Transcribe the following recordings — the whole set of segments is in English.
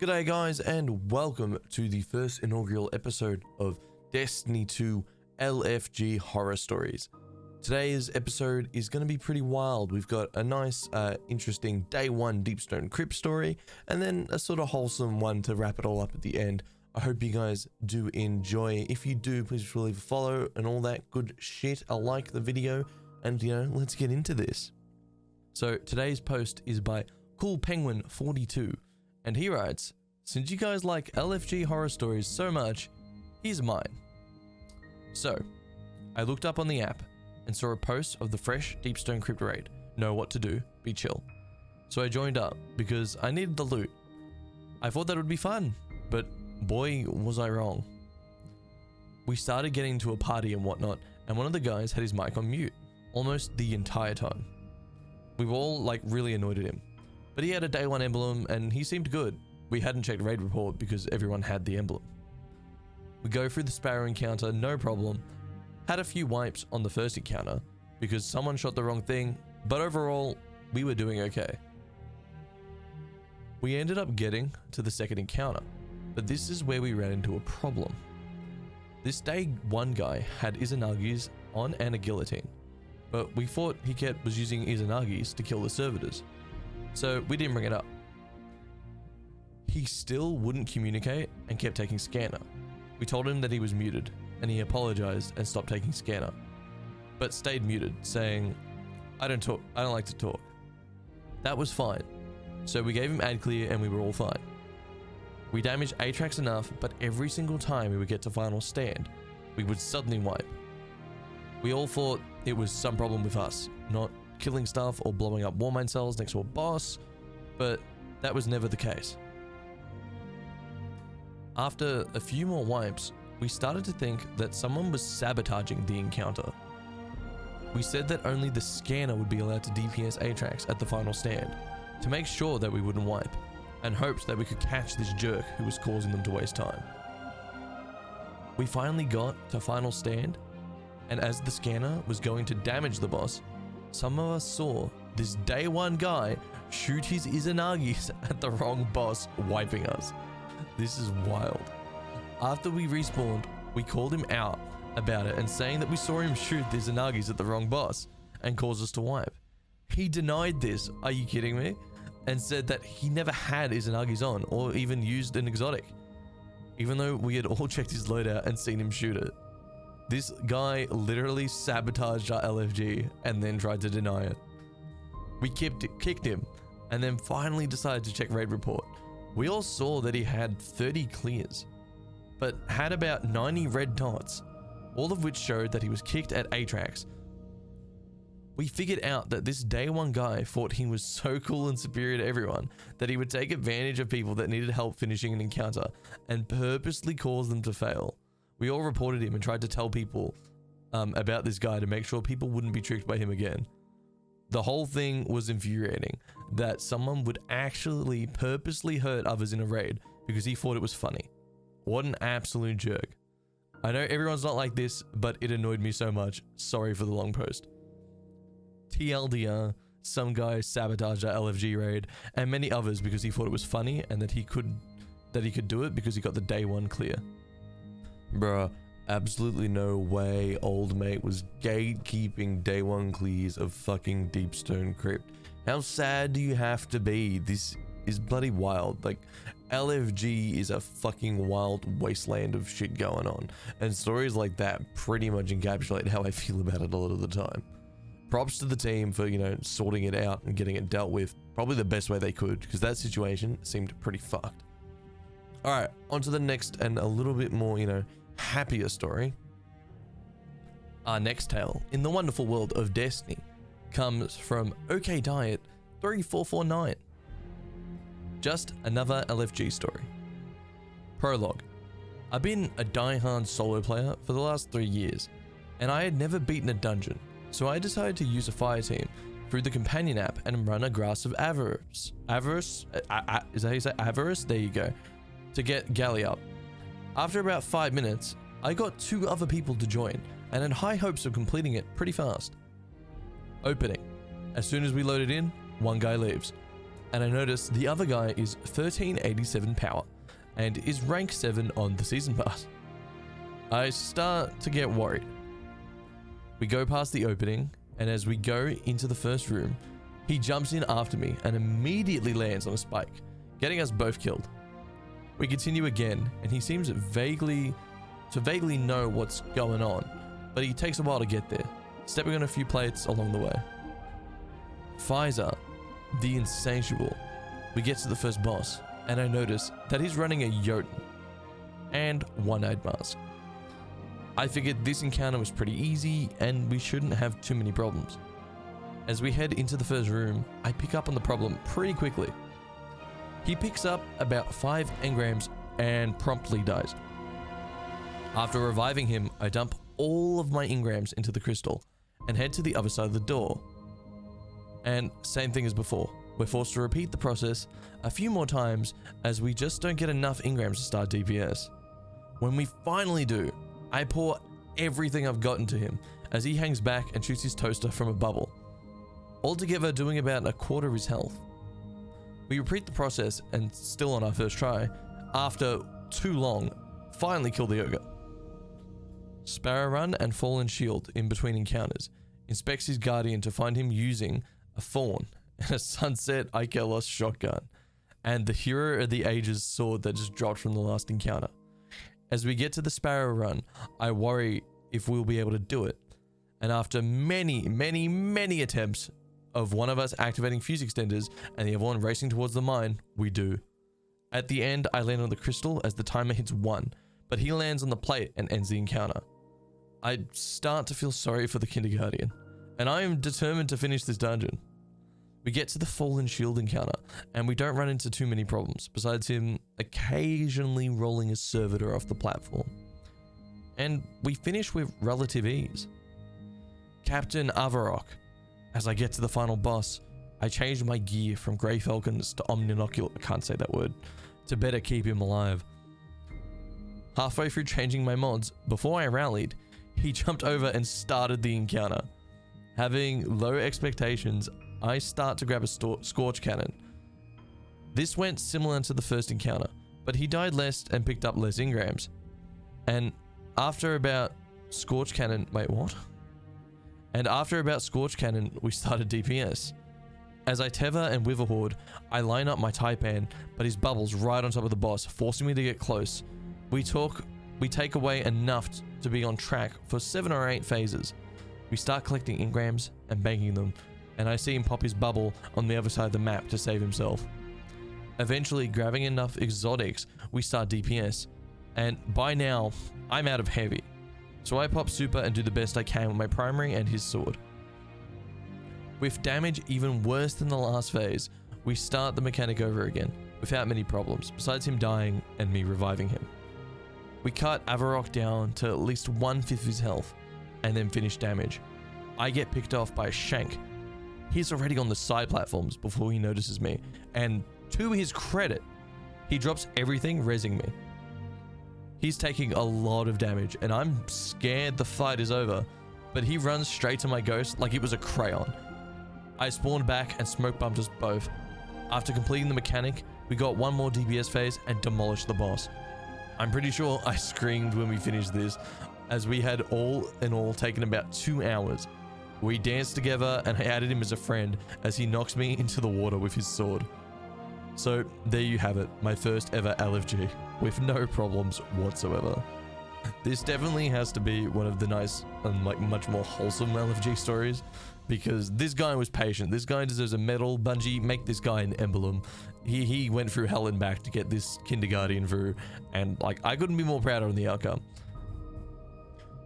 G'day guys, and welcome to the first inaugural episode of Destiny 2 LFG Horror Stories. Today's episode is going to be pretty wild. We've got a nice, interesting day one Deep Stone Crypt story, and then a sort of wholesome one to wrap it all up at the end. I hope you guys do enjoy. If you do, please leave a follow and all that good shit. I like the video, and let's get into this. So today's post is by Cool Penguin 42. And he writes, since you guys like LFG horror stories so much, here's mine. So, I looked up on the app and saw a post of the fresh Deep Stone Crypt raid. Know what to do, be chill. So I joined up because I needed the loot. I thought that would be fun, but boy was I wrong. We started getting to a party and whatnot, and one of the guys had his mic on mute, almost the entire time. We were all really annoyed at him. But he had a day one emblem and he seemed good. We hadn't checked raid report because everyone had the emblem. We go through the sparrow encounter, no problem. Had a few wipes on the first encounter because someone shot the wrong thing, but overall, we were doing okay. We ended up getting to the second encounter, but this is where we ran into a problem. This day one guy had Izanagi's on and a guillotine, but we thought he was using Izanagi's to kill the servitors. So we didn't bring it up. He still wouldn't communicate and kept taking scanner. We told him that he was muted and he apologized and stopped taking scanner, but stayed muted, saying, I don't like to talk. That was fine. So we gave him ad clear and we were all fine. We damaged Atrax enough, but every single time we would get to final stand, we would suddenly wipe. We all thought it was some problem with us, not killing stuff or blowing up war mine cells next to a boss, but that was never the case. After a few more wipes, we started to think that someone was sabotaging the encounter. We said that only the scanner would be allowed to DPS Atrax at the final stand, to make sure that we wouldn't wipe, and hoped that we could catch this jerk who was causing them to waste time. We finally got to final stand, and as the scanner was going to damage the boss, some of us saw this day one guy shoot his Izanagi's at the wrong boss, wiping us. This is wild. After we respawned, we called him out about it and saying that we saw him shoot the Izanagi's at the wrong boss and caused us to wipe. He denied this, are you kidding me? And said that he never had Izanagi's on or even used an exotic, even though we had all checked his loadout and seen him shoot it. This guy literally sabotaged our LFG and then tried to deny it. We kicked him and then finally decided to check raid report. We all saw that he had 30 clears, but had about 90 red dots, all of which showed that he was kicked at Atrax. We figured out that this day one guy thought he was so cool and superior to everyone that he would take advantage of people that needed help finishing an encounter and purposely cause them to fail. We all reported him and tried to tell people about this guy to make sure people wouldn't be tricked by him again. The whole thing was infuriating that someone would actually purposely hurt others in a raid because he thought it was funny. What an absolute jerk. I know everyone's not like this, but it annoyed me so much. Sorry for the long post. TLDR, some guy sabotaged our LFG raid and many others because he thought it was funny and that he could do it because he got the day one clear. Bruh, absolutely no way old mate was gatekeeping day one clears of fucking Deep Stone Crypt. How sad do you have to be? This is bloody wild. LFG is a fucking wild wasteland of shit going on, and stories like that pretty much encapsulate how I feel about it a lot of the time. Props to the team for, sorting it out and getting it dealt with probably the best way they could, because that situation seemed pretty fucked. Alright, on to the next and a little bit more, happier story. Our next tale in the wonderful world of Destiny comes from OK Diet 3449. Just another LFG story. Prologue. I've been a diehard solo player for the last 3 years, and I had never beaten a dungeon, so I decided to use a fire team through the companion app and run a Grass of Avarice. Is that how you say Avarice? There you go. To get Galley up. After about 5 minutes, I got 2 other people to join and had high hopes of completing it pretty fast. Opening. As soon as we loaded in, one guy leaves. and I notice the other guy is 1387 power and is rank 7 on the season pass. I start to get worried. We go past the opening, and as we go into the first room, he jumps in after me and immediately lands on a spike, getting us both killed. We continue again, and he seems vaguely know what's going on, but he takes a while to get there, stepping on a few plates along the way. Pfizer, the insatiable, we get to the first boss, and I notice that he's running a Jotun and one-eyed mask. I figured this encounter was pretty easy and we shouldn't have too many problems. As we head into the first room, I pick up on the problem pretty quickly. He picks up about 5 engrams and promptly dies. After reviving him, I dump all of my engrams into the crystal and head to the other side of the door. And same thing as before, we're forced to repeat the process a few more times as we just don't get enough engrams to start DPS. When we finally do, I pour everything I've got into him as he hangs back and shoots his toaster from a bubble, altogether doing about a quarter of his health. We repeat the process and still on our first try, after too long, finally kill the ogre. Sparrow Run and Fallen Shield in between encounters, inspects his guardian to find him using a thorn and a sunset Ikelos shotgun, and the Hero of the Ages sword that just dropped from the last encounter. As we get to the Sparrow Run, I worry if we'll be able to do it, and after many attempts of one of us activating fuse extenders and the other one racing towards the mine, we do. At the end, I land on the crystal as the timer hits 1, but he lands on the plate and ends the encounter. I start to feel sorry for the kindergarten, and I am determined to finish this dungeon. We get to the Fallen Shield encounter, and we don't run into too many problems, besides him occasionally rolling a servitor off the platform. And we finish with relative ease. Captain Avarok. As I get to the final boss, I change my gear from Grey Falcons to Omninocular, I can't say that word, to better keep him alive. Halfway through changing my mods, before I rallied, he jumped over and started the encounter. Having low expectations, I start to grab a Scorch Cannon. This went similar to the first encounter, but he died less and picked up less engrams. And after about Scorch Cannon, Scorch Cannon, we started DPS. As I tether and Witherhoard, I line up my Taipan, but his bubble's right on top of the boss, forcing me to get close. We take away enough to be on track for 7 or 8 phases. We start collecting engrams and banking them, and I see him pop his bubble on the other side of the map to save himself. Eventually, grabbing enough exotics, we start DPS, and by now, I'm out of heavy. So I pop super and do the best I can with my primary and his sword. With damage even worse than the last phase, we start the mechanic over again, without many problems, besides him dying and me reviving him. We cut Avarok down to at least 1/5 of his health, and then finish damage. I get picked off by a shank. He's already on the side platforms before he notices me, and to his credit, he drops everything, rezzing me. He's taking a lot of damage, and I'm scared the fight is over, but he runs straight to my ghost like it was a crayon. I spawned back and smoke bumped us both. After completing the mechanic, we got one more DPS phase and demolished the boss. I'm pretty sure I screamed when we finished this, as we had all in all taken about 2 hours. We danced together and I added him as a friend as he knocks me into the water with his sword. So there you have it, my first ever LFG, with no problems whatsoever. This definitely has to be one of the nice and much more wholesome LFG stories, because this guy was patient. This guy deserves a medal. Bungie, make this guy an emblem. He went through hell and back to get this kindergarten through, and I couldn't be more proud of the outcome.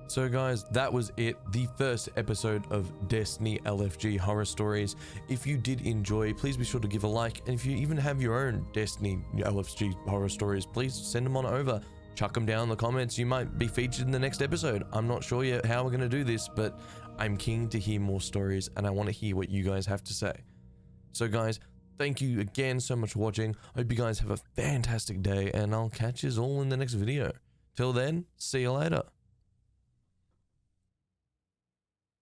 So guys, that was it, the first episode of Destiny LFG Horror Stories. If you did enjoy, please be sure to give a like, and if you even have your own Destiny LFG Horror Stories, please send them on over. Chuck them down in the comments. You might be featured in the next episode. I'm not sure yet how we're going to do this, but I'm keen to hear more stories, and I want to hear what you guys have to say. So guys, thank you again so much for watching. Hope you guys have a fantastic day, and I'll catch you all in the next video. Till then, see you later.